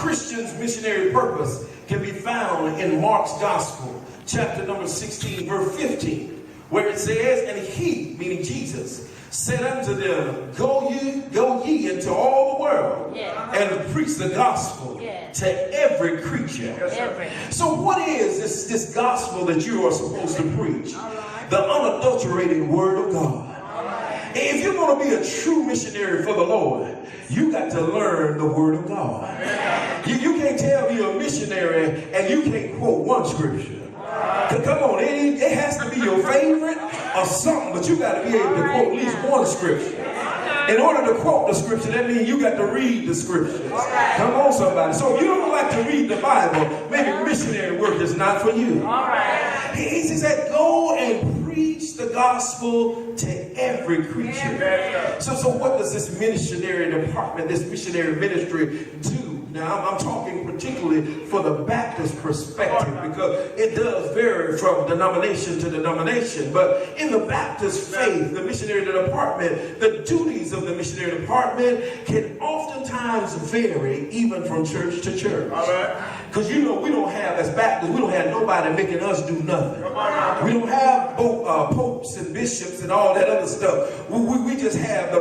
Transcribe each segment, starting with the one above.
Christian's missionary purpose can be found in Mark's Gospel, chapter number 16, verse 15, where it says, and he, meaning Jesus, said unto them, go ye into all the world and preach the gospel to every creature. So what is this gospel that you are supposed to preach? The unadulterated word of God. If you're going to be a true missionary for the Lord, you got to learn the word of God. You can't tell me you're a missionary and you can't quote one scripture. Come on, it has to be your favorite or something, but you got to be able to quote at least one scripture. In order to quote the scripture, that means you got to read the scriptures. Come on, somebody. So if you don't like to read the Bible, maybe missionary work is not for you. He said, go and preach the gospel to every creature. So what does this missionary department, this missionary ministry do? Now, I'm talking particularly for the Baptist perspective because it does vary from denomination to denomination. But in the Baptist faith, the missionary department, the duties of the missionary department can oftentimes vary even from church to church. Because we don't have, as Baptists, we don't have nobody making us do nothing. We don't have popes and bishops and all that other stuff. We just have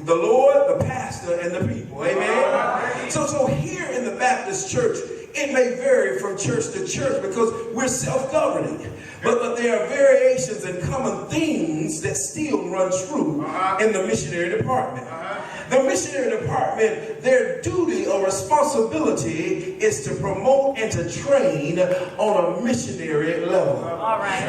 the Lord, the pastor, and the people. Amen? So here in the Baptist church, it may vary from church to church because we're self-governing. But there are variations and common themes that still run true in the missionary department. The missionary department, their duty or responsibility is to promote and to train on a missionary level.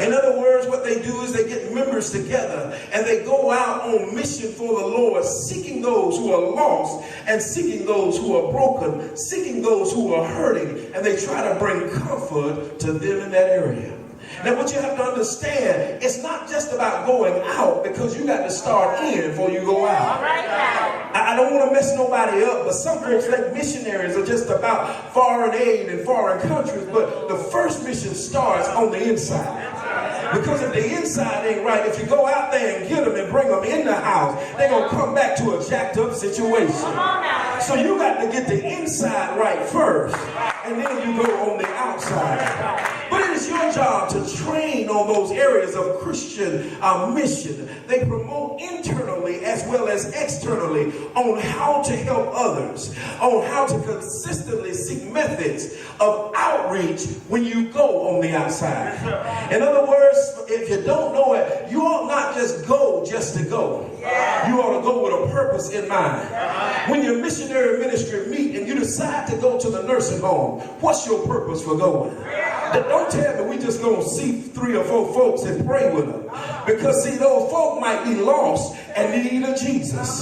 In other words, what they do is they get members together and they go out on mission for the Lord, seeking those who are lost and seeking those who are broken, seeking those who are hurting, and they try to bring comfort to them in that area. Now, what you have to understand, it's not just about going out, because you got to start in before you go out. I don't want to mess nobody up, but some folks think missionaries are just about foreign aid in foreign countries, but the first mission starts on the inside. Because if the inside ain't right, if you go out there and get them and bring them in the house, they're going to come back to a jacked up situation. So you got to get the inside right first, and then you go on the outside. But it is your job to train on those areas of Christian mission. They promote internally as well as externally on how to help others, on how to consistently seek methods of outreach when you go on the outside. In other words, if you don't know it, you ought not just go just to go. You ought to go with a purpose in mind. When your missionary ministry meet and you decide to go to the nursing home, what's your purpose for going? Don't tell me we just gonna see 3 or 4 folks and pray with them. Because see, those folk might be lost and need a Jesus.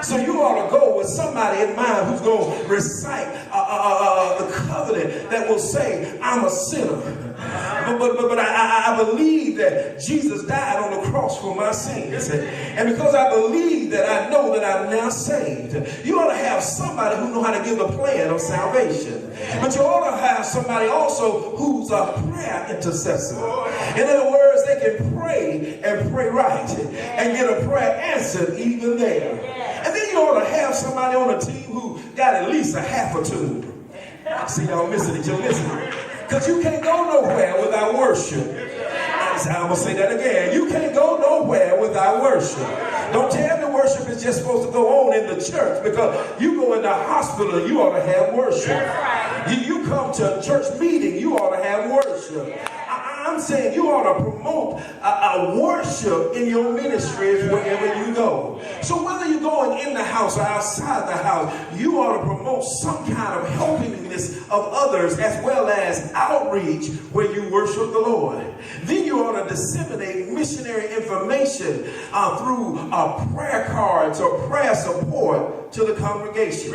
So you ought to go with somebody in mind who's going to recite the covenant that will say, I'm a sinner. But I believe that Jesus died on the cross for my sins. And because I believe that, I know that I'm now saved. You ought to have somebody who knows how to give the plan of salvation. But you ought to have somebody also who's a prayer intercessor. In other words, they can pray and pray right and get a prayer answered even there. And then you ought to have somebody on the team who got at least a half a tune. See, y'all missing it. You're missing it. Because you can't go nowhere without worship. I'm going to say that again. You can't go nowhere without worship. Don't tell me worship is just supposed to go on in the church, because you go in the hospital, you ought to have worship. You come to a church meeting, you ought to have worship. I'm saying you ought to promote a worship in your ministries wherever you go. So whether you're going in the house or outside the house, you ought to promote some kind of helpingness of others as well as outreach where you worship the Lord. Then you ought to disseminate missionary information through prayer cards or prayer support to the congregation.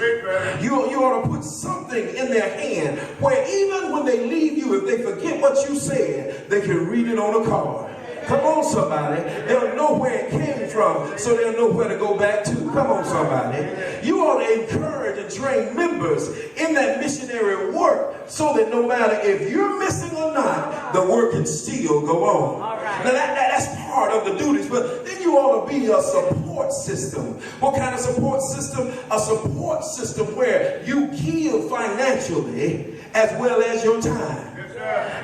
You ought to put something in their hand where even when they leave you, if they forget what you said, they can read it on a card. Come on, somebody. They'll know where it came from, so they'll know where to go back to. Come on, somebody. You ought to encourage and train members in that missionary work so that no matter if you're missing or not, the work can still go on. Now that's part of the duties, but then you ought to be a support system. What kind of support system? A support system where you give financially as well as your time.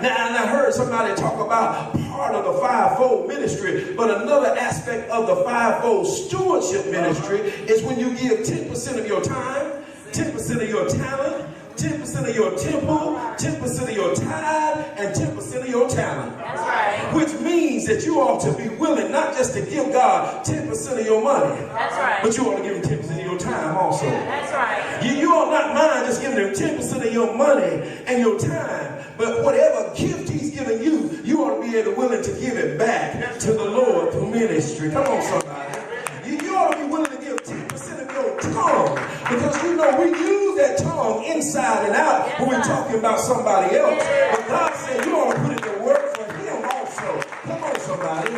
Now, and I heard somebody talk about part of the fivefold ministry, but another aspect of the fivefold stewardship ministry is when you give 10% of your time, 10% of your talent, 10% of your temple, 10% of your tithe, and 10% of your talent. That's right. Which means that you ought to be willing not just to give God 10% of your money, that's right, but you ought to give him 10% of your time also. That's right. You ought not mind just giving him 10% of your money and your time, but whatever gift he's giving you, you ought to be able to willing to give it back to the Lord through ministry. Come on, somebody. You ought to be willing to give 10% of your tongue, because you know we use that tongue inside and out when we're talking about somebody else. But God said you ought to put it to work for him also. Come on, somebody.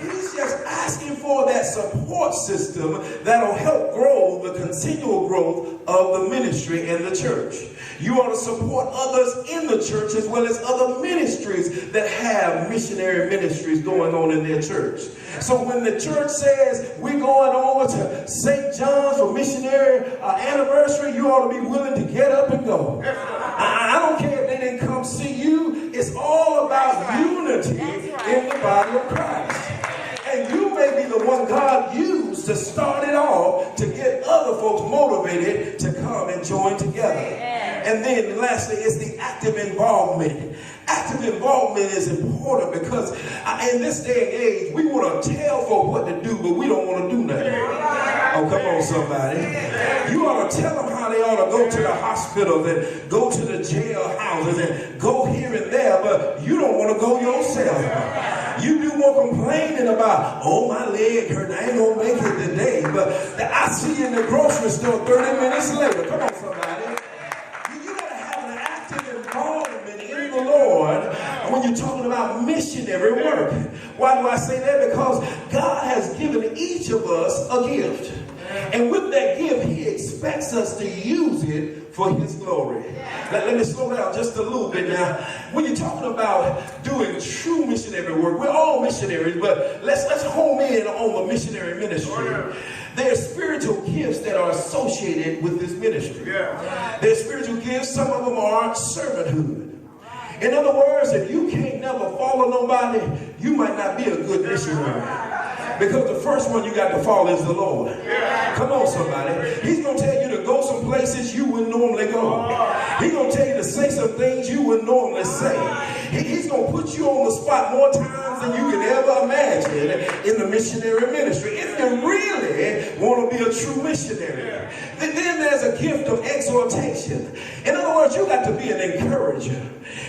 He's just asking for that support system that'll help grow the continual growth of the ministry and the church. You ought to support others in the church as well as other ministries that have missionary ministries going on in their church. So when the church says we're going over to St. John's for missionary anniversary, you ought to be willing to get up and go. I don't care if they didn't come see you. It's all about unity in the body of Christ. And you may be the one God used to start it all to get other folks motivated to come and join together. And then lastly is the active involvement. Active involvement is important because in this day and age, we want to tell folks what to do, but we don't want to do nothing. Oh, come on, somebody. You ought to tell them how they ought to go to the hospitals and go to the jail houses and go here and there, but you don't want to go yourself. You do more complaining about, oh, my leg hurt, I ain't going to make it today, but I see you in the grocery store 30 minutes later. Come on, somebody. You got to have an active involvement in the Lord when you're talking about missionary work. Why do I say that? Because God has given each of us a gift. And with that gift, he expects us to use it for his glory. Let me slow down just a little bit now. When you're talking about doing true missionary work, we're all missionaries, but let's home in on the missionary ministry. There are spiritual gifts that are associated with this ministry. There are spiritual gifts, some of them are servanthood. In other words, if you can't never follow nobody, you might not be a good missionary. Because the first one you got to follow is the Lord. Come on, somebody. He's going to tell you to go some places you wouldn't normally go. He's going to tell you to say some things you wouldn't normally say. He's going to put you on the spot more times than you can ever imagine in the missionary ministry. If you really want to be a true missionary. Then there's a gift of exhortation. In other words, you got to be an encourager.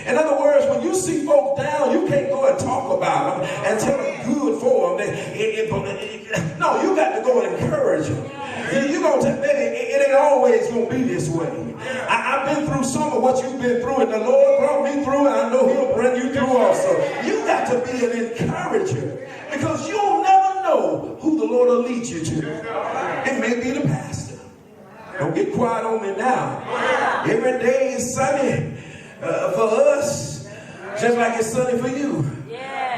In other words, when you see folks down, you can't go and talk about them and tell them good for them. No, you got to go and encourage them. You're going to tell them, it ain't always going to be this way. I've been through some of what you've been through, and the Lord brought me through, and I know he'll bring you through also. You got to be an encourager, because you'll never know who the Lord will lead you to. It may be the pastor. Don't get quiet on me now. Every day is sunny for us, just like it's sunny for you.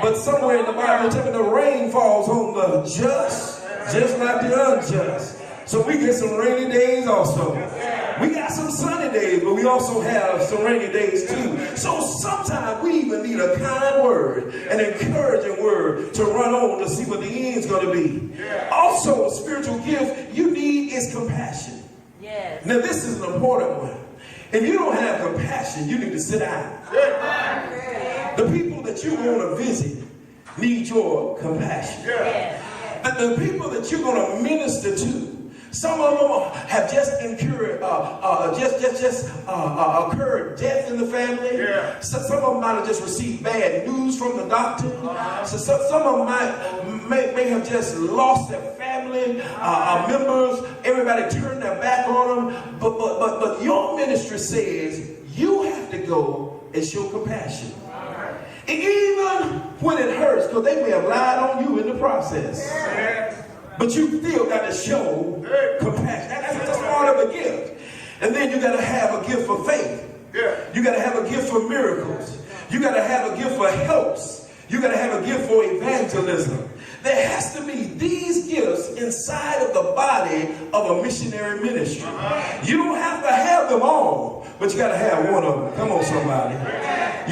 But somewhere in the Bible, telling the rain falls on the just like the unjust. So we get some rainy days also. We got some sunny days, but we also have some rainy days too. So sometimes we even need a kind word, an encouraging word to run on to see what the end's going to be. Also, a spiritual gift you need is compassion. Now this is an important one. If you don't have compassion, you need to sit down. The people that you want to visit need your compassion. The people that you're going to minister to, some of them have just incurred, occurred death in the family. So some of them might have just received bad news from the doctor. So some of them may have just lost their family members. Everybody turned their back on them. But your ministry says you have to go and show compassion. Even when it hurts, because they may have lied on you in the process. But you still got to show compassion. That's part of a gift. And then you got to have a gift for faith. You got to have a gift for miracles. You got to have a gift for helps. You got to have a gift for evangelism. There has to be these gifts inside of the body of a missionary ministry. You don't have to have them all, but you got to have one of them. Come on, somebody.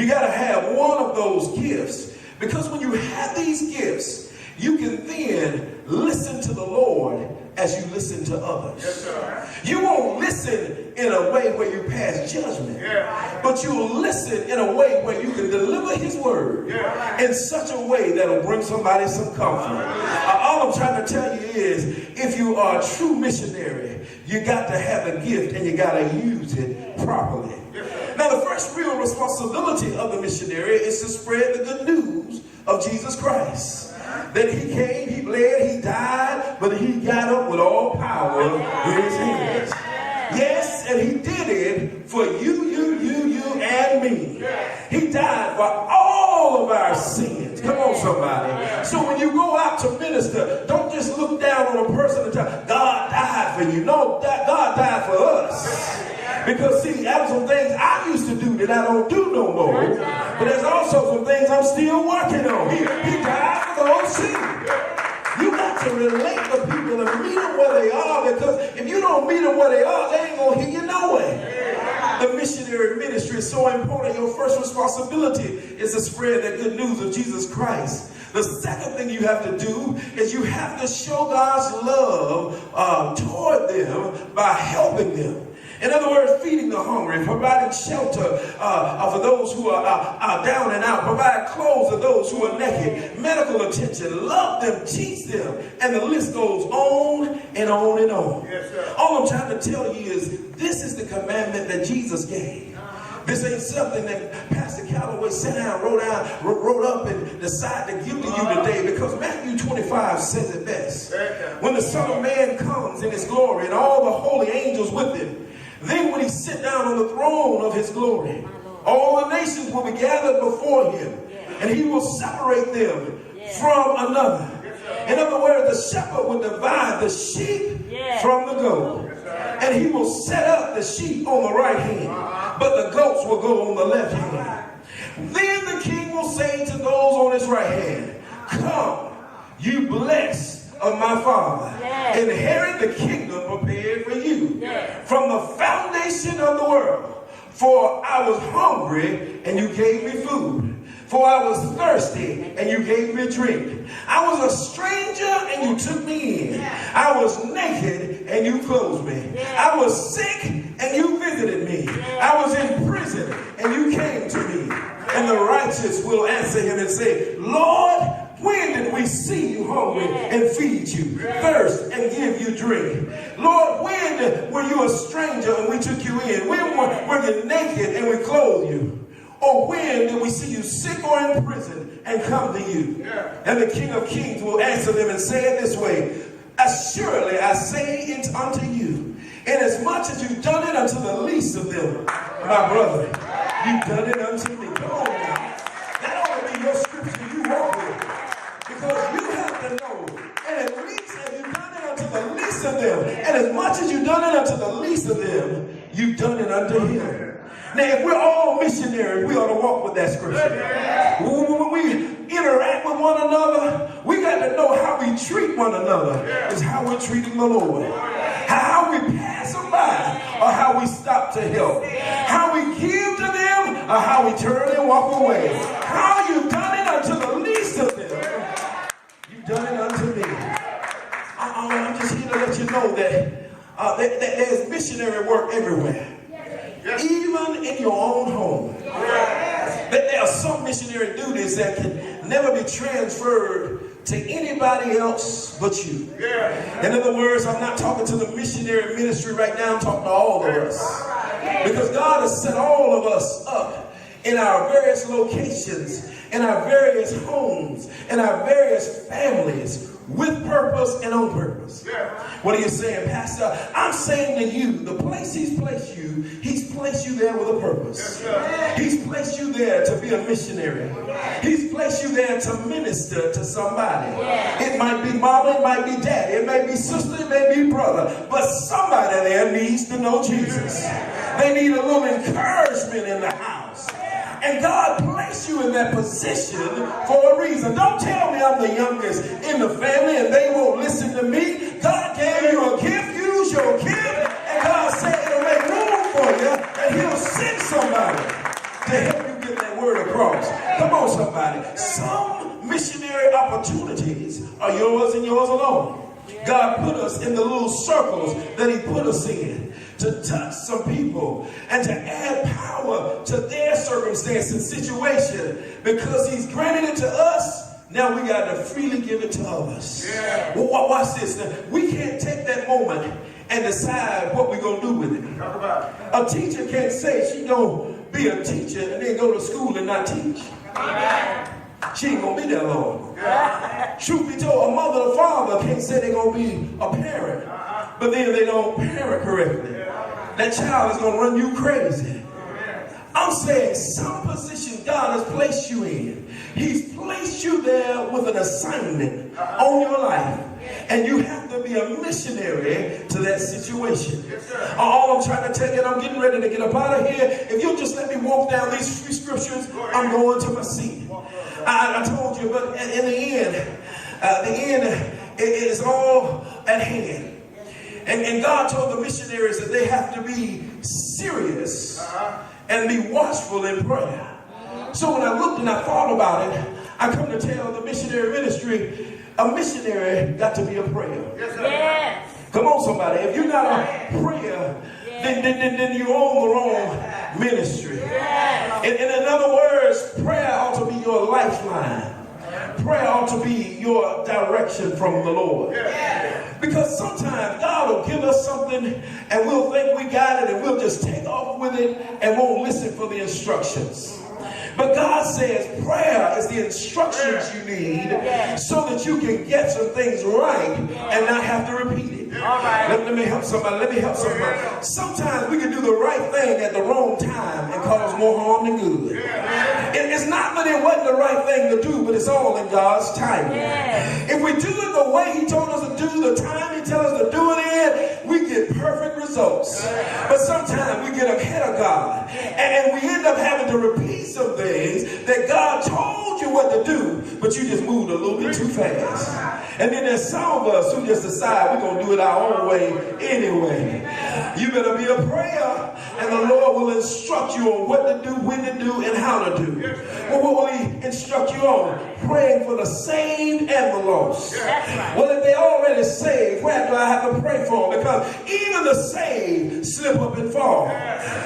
You got to have one of those gifts, because when you have these gifts, you can then listen to the Lord as you listen to others. Yes, sir. You won't listen in a way where you pass judgment, but you'll listen in a way where you can deliver his word in such a way that'll bring somebody some comfort. All I'm trying to tell you is, if you are a true missionary, you got to have a gift and you got to use it properly. Now, the first real responsibility of the missionary is to spread the good news of Jesus Christ. That he came, he bled, he died, but he got up with all power in his hands. Yes, and he did it for you, and me. He died for all of our sins. Come on, somebody. So when you go out to minister, don't just look down on a person and tell, God died for you. No, God died for us. Because see, there's some things I used to do that I don't do no more. But there's also some things I'm still working on. He died for those sins. You got to relate to people and meet them where they are, because if you don't meet them where they are, they ain't going to hear you no way. The missionary ministry is so important. Your first responsibility is to spread the good news of Jesus Christ. The second thing you have to do is you have to show God's love toward them by helping them. In other words, feeding the hungry, providing shelter for those who are down and out, provide clothes to those who are naked, medical attention, love them, teach them, and the list goes on and on and on. Yes, sir. All I'm trying to tell you is, this is the commandment that Jesus gave. This ain't something that Pastor Callaway sat down, wrote up, and decided to give to you today, because Matthew 25 says it best. When the Son of Man comes in his glory and all the holy angels with him, then when he sit down on the throne of his glory, all the nations will be gathered before him, and he will separate them from another. In other words, the shepherd will divide the sheep from the goat. And he will set up the sheep on the right hand, but the goats will go on the left hand. Then the king will say to those on his right hand, come, you blessed of my Father, inherit the kingdom prepared for you from the foundation of the world. For I was hungry, and you gave me food. For I was thirsty, and you gave me drink. I was a stranger, and you took me in. I was naked, and you clothed me. I was sick, and you visited me. I was in prison, and you came to me. And the righteous will answer him and say, Lord, when did we see you hungry and feed you, thirst and give you drink? Lord, when were you a stranger and we took you in? When were you naked and we clothed you? Or when did we see you sick or in prison and come to you? And the King of Kings will answer them and say it this way, assuredly I say it unto you, inasmuch as you've done it unto the least of them, my brother, you've done it unto me. Come on now. That ought to be your scripture you walk with. Because you have to know, and at least as you've done it unto the least of them, and as much as you've done it unto the least of them, you've done it unto him. Now, if we're all missionaries, we ought to walk with that scripture. When we interact with one another, we got to know how we treat one another is how we're treating the Lord. How we pass them by, or how we stop to help. How we give to them, or how we turn and walk away. How you've done it unto the least of them, you've done it unto me. I'm just here to let you know that there's missionary work everywhere. Even in your own home. There are some missionary duties that can never be transferred to anybody else but you. In other words, I'm not talking to the missionary ministry right now, I'm talking to all of us. Because God has set all of us up in our various locations, in our various homes, in our various families, with purpose and on purpose. What are you saying, Pastor? I'm saying to you, the place he's placed you there with a purpose. He's placed you there to be a missionary. He's placed you there to minister to somebody. It might be mama, it might be daddy, it may be sister, it may be brother, but somebody there needs to know Jesus. They need a little encouragement in the house. And God placed you in that position for a reason. Don't tell me I'm the youngest in the family and they won't listen to me. God gave you a gift. Use your gift. And God said it'll make room for you. And he'll send somebody to help you get that word across. Come on, somebody. Some missionary opportunities are yours and yours alone. God put us in the little circles that he put us in to touch some people and to add power to their circumstance and situation. Because he's granted it to us, now we got to freely give it to others. Yeah. Well, watch this. Now, we can't take that moment and decide what we're going to do with it. Talk about it. A teacher can't say she going to be a teacher and then go to school and not teach. Yeah. She ain't going to be there long. Yeah. Truth be told, a mother or father can't say they're going to be a parent, but then they don't parent correctly. That child is going to run you crazy. I'm saying some position God has placed you in. He's placed you there with an assignment on your life. And you have to be a missionary to that situation. All I'm trying to tell you, and I'm getting ready to get up out of here. If you'll just let me walk down these few scriptures, I'm going to my seat. I told you, but in the end, it is all at hand. And God told the missionaries that they have to be serious and be watchful in prayer. So when I looked and I thought about it, I come to tell the missionary ministry, a missionary got to be a prayer. Yes. Come on, somebody. If you're not a prayer, then you own the wrong ministry. Yes. In other words, prayer ought to be your lifeline. Prayer ought to be your direction from the Lord. Yeah. Because sometimes God will give us something and we'll think we got it and we'll just take off with it and won't listen for the instructions. But God says prayer is the instructions you need so that you can get some things right and not have to repeat it. All right. Let me help somebody. Let me help somebody. Sometimes we can do the right thing at the wrong time and cause more harm than good. It's not that it wasn't the right thing to do, but it's all in God's timing. If we do it the way he told us to do, the time he tells us to do it in, we get perfect results. But sometimes we get ahead of God and we end up having to repeat some things that God told you what to do, but you just moved a little bit too fast. And then there's some of us who just decide we're going to do it our own way anyway. You better be a prayer, and the Lord will instruct you on what to do, when to do, and how to do. Well, what will he instruct you on? Praying for the saved and the lost. Well, if they already saved, where do I have to pray for them? Because even the saved slip up and fall.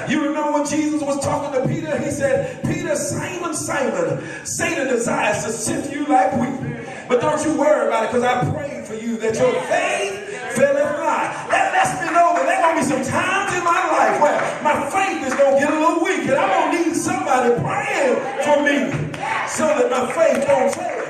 You remember when Jesus was talking to Peter, he said, Peter, Simon, Simon, Satan desires to sift you like wheat. But don't you worry about it, because I prayed for you that your faith faileth not. That lets me know that there are going to be some times in my life where my faith is going to get a little weak, and I'm going to need somebody praying for me so that my faith don't fail.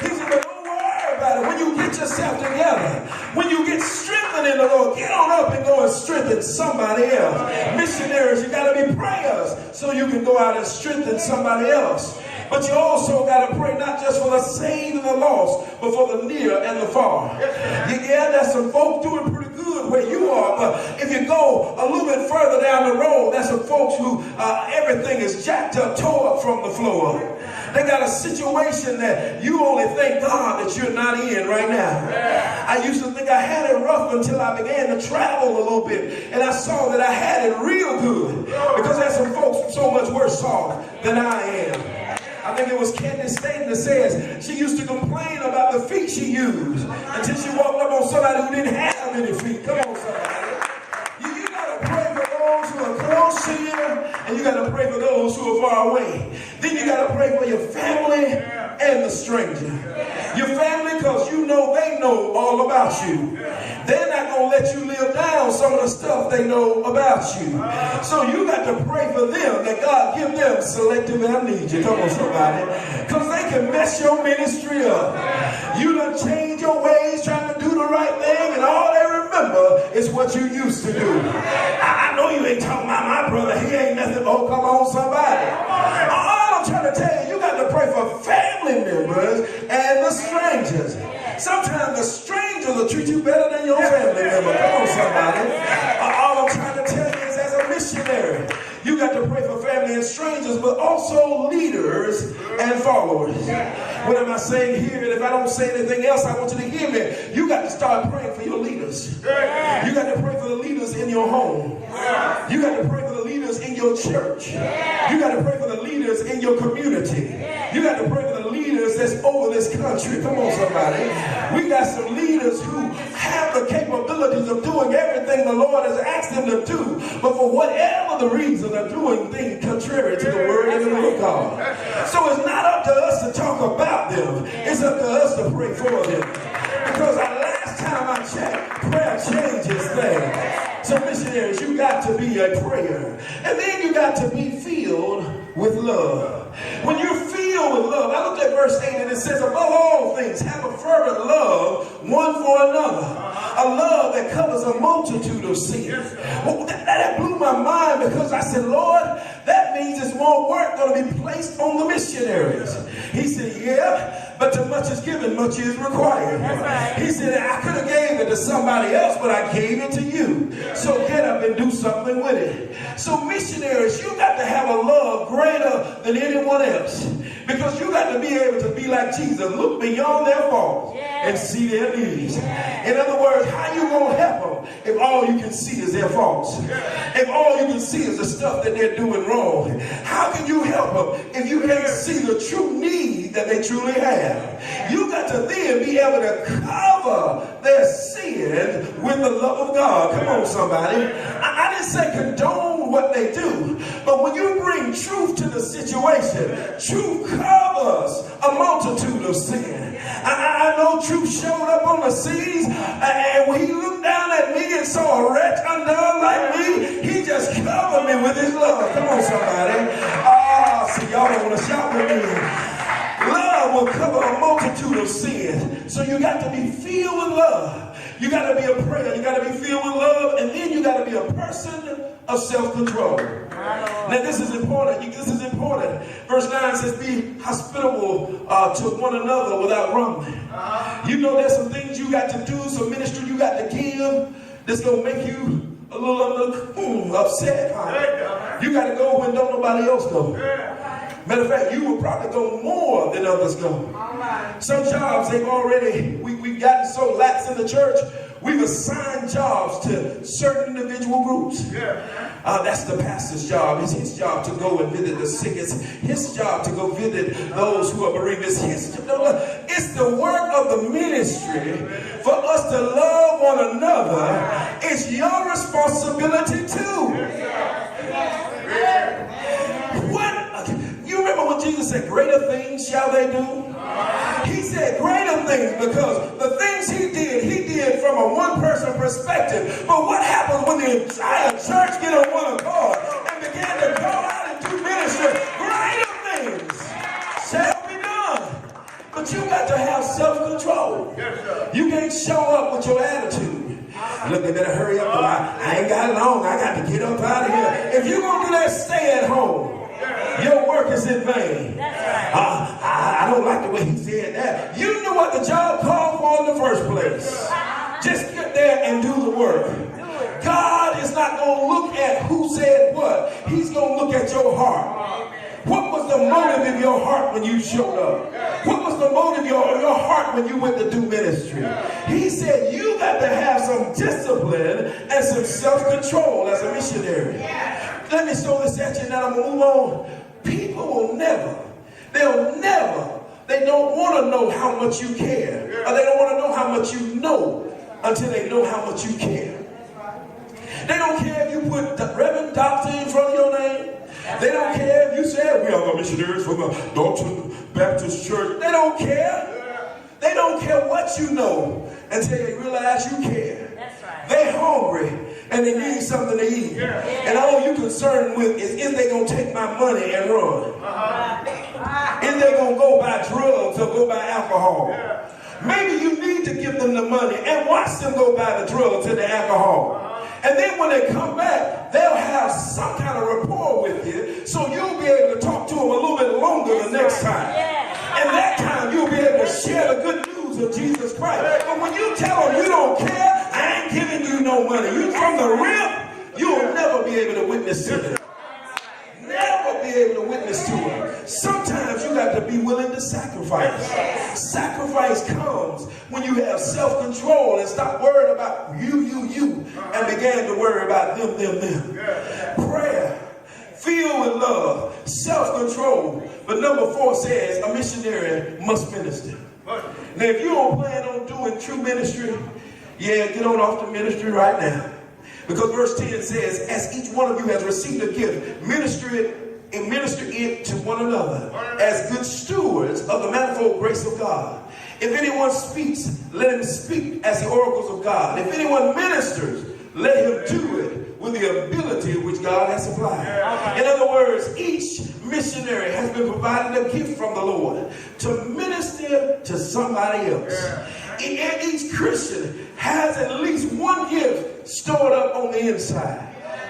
He said, but don't worry about it. When you get yourself together, when you get strengthened in the Lord, get on up and go and strengthen somebody else. Missionaries, you got to be prayers so you can go out and strengthen somebody else. But you also got to pray not just for the saved and the lost, but for the near and the far. Yeah, there's some folks doing pretty good where you are, but if you go a little bit further down the road, there's some folks who everything is jacked up, tore up from the floor. They got a situation that you only thank God that you're not in right now. I used to think I had it rough until I began to travel a little bit, and I saw that I had it real good because there's some folks so much worse off than I am. I think it was Candace Staten that says she used to complain about the feet she used until she walked up on somebody who didn't have any feet. Come on, somebody. You got to pray for those who are close to you, and you got to pray for those who are far away. Then you got to pray for your family and the stranger. Your family, because you know they know all about you. They're not going to let you live down some of the stuff they know about you. So you got to pray for them that God give them selective amnesia. Come on, somebody. Because they can mess your ministry up. You done change your ways trying to do the right thing, and all they remember is what you used to do. I know you ain't talking about my brother. He ain't nothing. Oh, come on, somebody. All I'm trying to tell you, you got to pray for family members and the strangers. Sometimes the strangers will treat you better than your family member. Come on, somebody. All I'm trying to tell you is, as a missionary, You got to pray for family and strangers, but also leaders and followers. What am I saying here? And if I don't say anything else, I want you to hear me. You got to start praying for your leaders. You got to pray for the leaders in your home. You got to pray for the leaders in your church. You got to pray for the leaders in your community. You got to pray for the leaders that's over this country. Come on, somebody. We got some leaders who have the capabilities of doing everything the Lord has asked them to do, but for whatever the reason, they're doing things contrary to the word and the will of God. So it's not up to us to talk about them. It's up to us to pray for them. Because last time I checked, prayer changes things. So missionaries, you got to be a prayer. And then you got to be filled with love. When you're filled with love, I looked at verse 8 and it says, above all things, have a fervent love one for another. A love that covers a multitude of sins. Well, that blew my mind because I said, Lord, that means there's more work going to be placed on the missionaries. He said, yeah, but too much is given, much is required. Right. He said, I could have gave it to somebody else, but I gave it to you. So get up and do something with it. So missionaries, you got to have a love greater than anyone else. Because you got to be able to be like Jesus. Look beyond their faults and see their needs. In other words, how you going to help them if all you can see is their faults? If all you can see is the stuff that they're doing wrong? How can you help them if you can't see the true need that they truly have? You got to then be able to cover their sin with the love of God. Come on, somebody. I didn't say condone what they do, but when you bring truth to the situation, truth covers a multitude of sin. I know truth showed up on the scenes, and when he looked down at me and saw a wretch undone like me, he just covered me with his love. Come on, somebody. See, y'all don't want to shout with me. Love will cover a multitude of sin. So you got to be filled with love. You got to be a prayer. You got to be filled with love. And then you got to be a person of self-control. Now this is important. This is important. Verse 9 says, be hospitable to one another without grumbling. You know there's some things you got to do, some ministry you got to give that's going to make you a little upset. You got to go when don't nobody else go. Matter of fact, you will probably go more than others go. Some jobs they've already, we've gotten so lax in the church, we've assigned jobs to certain individual groups. That's the pastor's job. It's his job to go and visit the sick. It's his job to go visit those who are bereaved. It's the work of the ministry for us to love one another. It's your responsibility too. You remember when Jesus said, greater things shall they do? He said greater things because the things he did from a one-person perspective. But what happens when the entire church get on one accord and begin to go out and do ministry? Greater things shall be done. But you got to have self-control. You can't show up with your attitude. Look, they better hurry up. I ain't got long. I got to get up out of here. If you're going to do that, stay at home. Your work is in vain. I don't like the way he said that. You knew what the job called for in the first place. Just get there and do the work. God is not going to look at who said what. He's going to look at your heart. What was the motive of your heart when you showed up? What was the motive of your heart when you went to do ministry? He said you got to have some discipline and some self-control as a missionary. Let me show this at you and then I'm going to move on. People will never, they don't want to know how much you care. Or they don't want to know how much you know until they know how much you care. They don't care if you put Reverend Dalton in front of your name. They don't care if you say, we are the missionaries from the Dalton Baptist Church. They don't care. They don't care what you know until they realize you care. They're hungry and they need something to eat. And all you're concerned with is they going to take my money and run? Is they going to go buy drugs or go buy alcohol? Maybe you need to give them the money and watch them go buy the drugs and the alcohol. And then when they come back, they'll have some kind of rapport with you, so you'll be able to talk to them a little bit longer the next time. And that time you'll be able to share the good news of Jesus Christ. But when you tell them you don't care, I ain't giving you no money, you from the rip, you'll never be able to witness to them. Sometimes you got to be willing to sacrifice. Sacrifice comes when you have self-control and stop worrying about you, and began to worry about them. Prayer, filled with love, self-control. But number 4 says a missionary must minister. Now, if you don't plan on doing true ministry, get on off the ministry right now. Because verse 10 says, as each one of you has received a gift, minister it to one another as good stewards of the manifold grace of God. If anyone speaks, let him speak as the oracles of God. If anyone ministers, let him do it with the ability which God has supplied. In other words, each missionary has been provided a gift from the Lord to minister to somebody else. And each Christian has at least one gift stored up on the inside.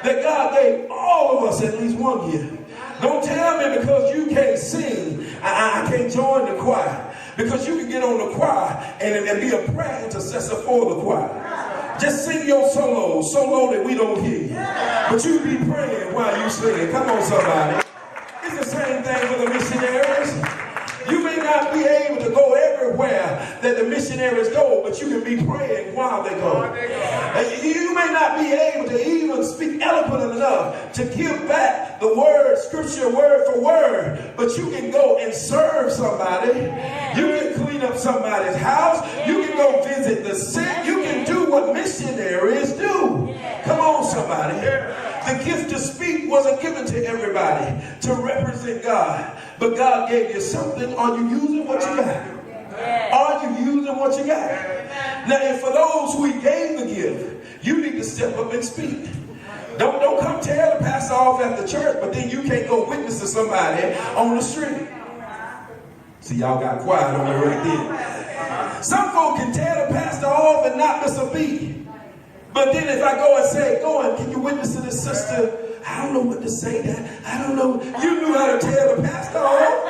That God gave all of us at least one gift. Don't tell me because you can't sing, I can't join the choir. Because you can get on the choir and be a prayer intercessor for the choir. Just sing your solo, so low that we don't hear you. But you be praying while you sing. Come on, somebody. It's the same thing for the missionaries. You may not be able to go everywhere that the missionaries go, but you can be praying while they go. You may not be able to even speak eloquent enough to give back the word, scripture, word for word, but you can go and serve somebody. You can clean up somebody's house. You can go visit the sick. You can do what missionaries do. Come on, somebody. The gift to speak wasn't given to everybody to represent God. But God gave you something. Are you using what you got? Are you using what you got? Now, and for those who he gave the gift, you need to step up and speak. Don't come tell the pastor off at the church, but then you can't go witness to somebody on the street. See, y'all got quiet on me right there. Some folk can tell the pastor off and not miss a beat. But then if I go and say, can you witness to this sister? I don't know what to say that. I don't know. You knew how to tell the pastor off.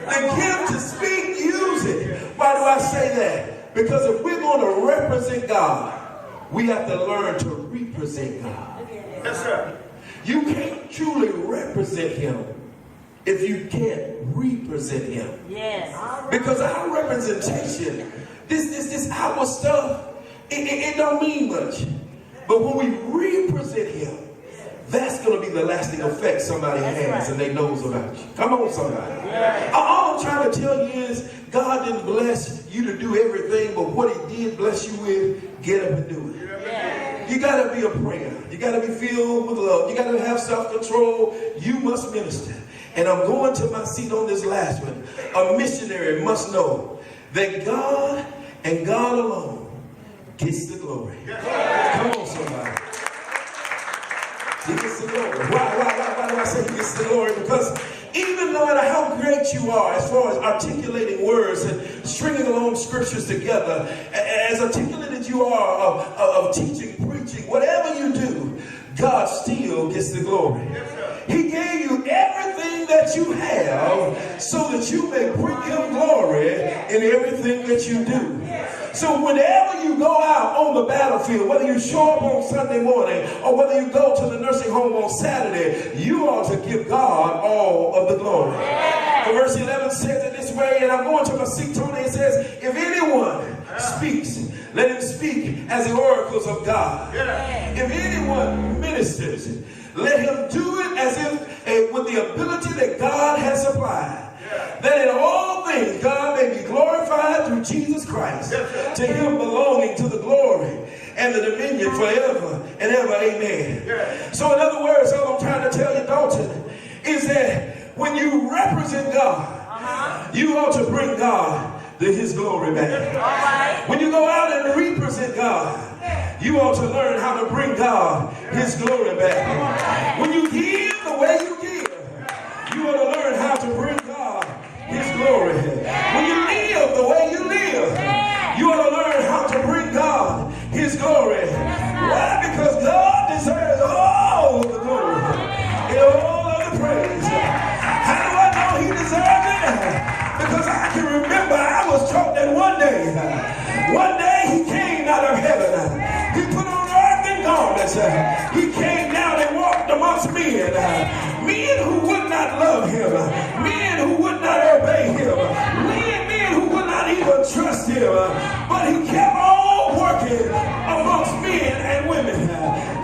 The gift to speak, use it. Why do I say that? Because if we're going to represent God, we have to learn to represent God. Yes, sir. You can't truly represent him if you can't represent him. Yes. Because our representation, this outward stuff, it don't mean much. But when we represent him, that's going to be the lasting effect somebody has and they knows about you. Come on, somebody. All I'm trying to tell you is God didn't bless you to do everything, but what he did bless you with, get up and do it. You got to be a prayer. You got to be filled with love. You got to have self-control. You must minister. And I'm going to my seat on this last one. A missionary must know that God and God alone gets the glory. Come on, somebody. He gets the glory. Why do I say he gets the glory? Because even no matter how great you are as far as articulating words and stringing along scriptures together, as articulate you are of teaching, preaching, whatever you do, God still gets the glory. He gave you everything that you have so that you may bring him glory in everything that you do. So whenever you go out on the battlefield, whether you show up on Sunday morning or whether you go to the nursing home on Saturday, you ought to give God all of the glory. For verse 11 says it this way, and I'm going to my seat, Tony. It says, if anyone speaks, let him speak as the oracles of God. If anyone ministers, let him do it as if with the ability that God has supplied. That in all things God may be glorified through Jesus Christ. To him belonging to the glory and the dominion forever and ever. Amen. So in other words, all I'm trying to tell you, Dalton, is that when you represent God, you ought to bring God his glory back. When you go out and represent God, you ought to learn how to bring God his glory back. When you give the way you give, you ought to learn how to bring God his glory. When you live the way you live, you ought to learn how to bring God his glory. Why? Because God deserves all of the glory and all of the praise. How do I know he deserves it? Because I can remember I was taught that one day he came out of heaven. He put on earthly garments. He came down and walked amongst men, men who would not love him, men who would not obey him, men who would not even trust him, but he kept on working amongst men and women.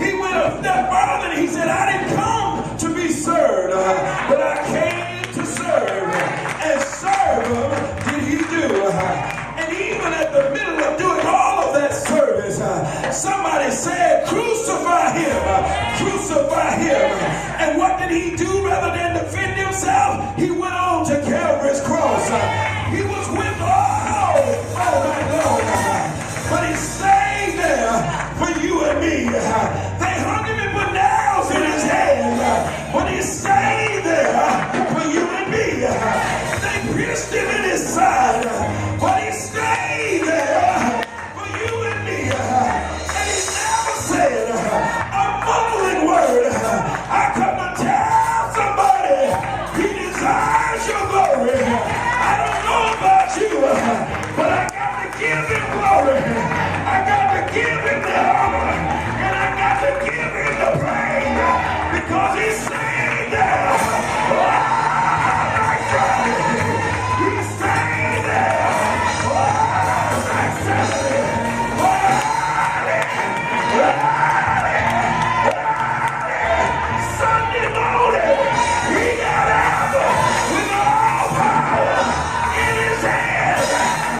He went a step further and he said, I didn't come to be served, but I came to serve, and serve him did he do. And even at the middle of doing all of that service, somebody said, crucify him, crucify him. And what did he do rather than defend himself? He went on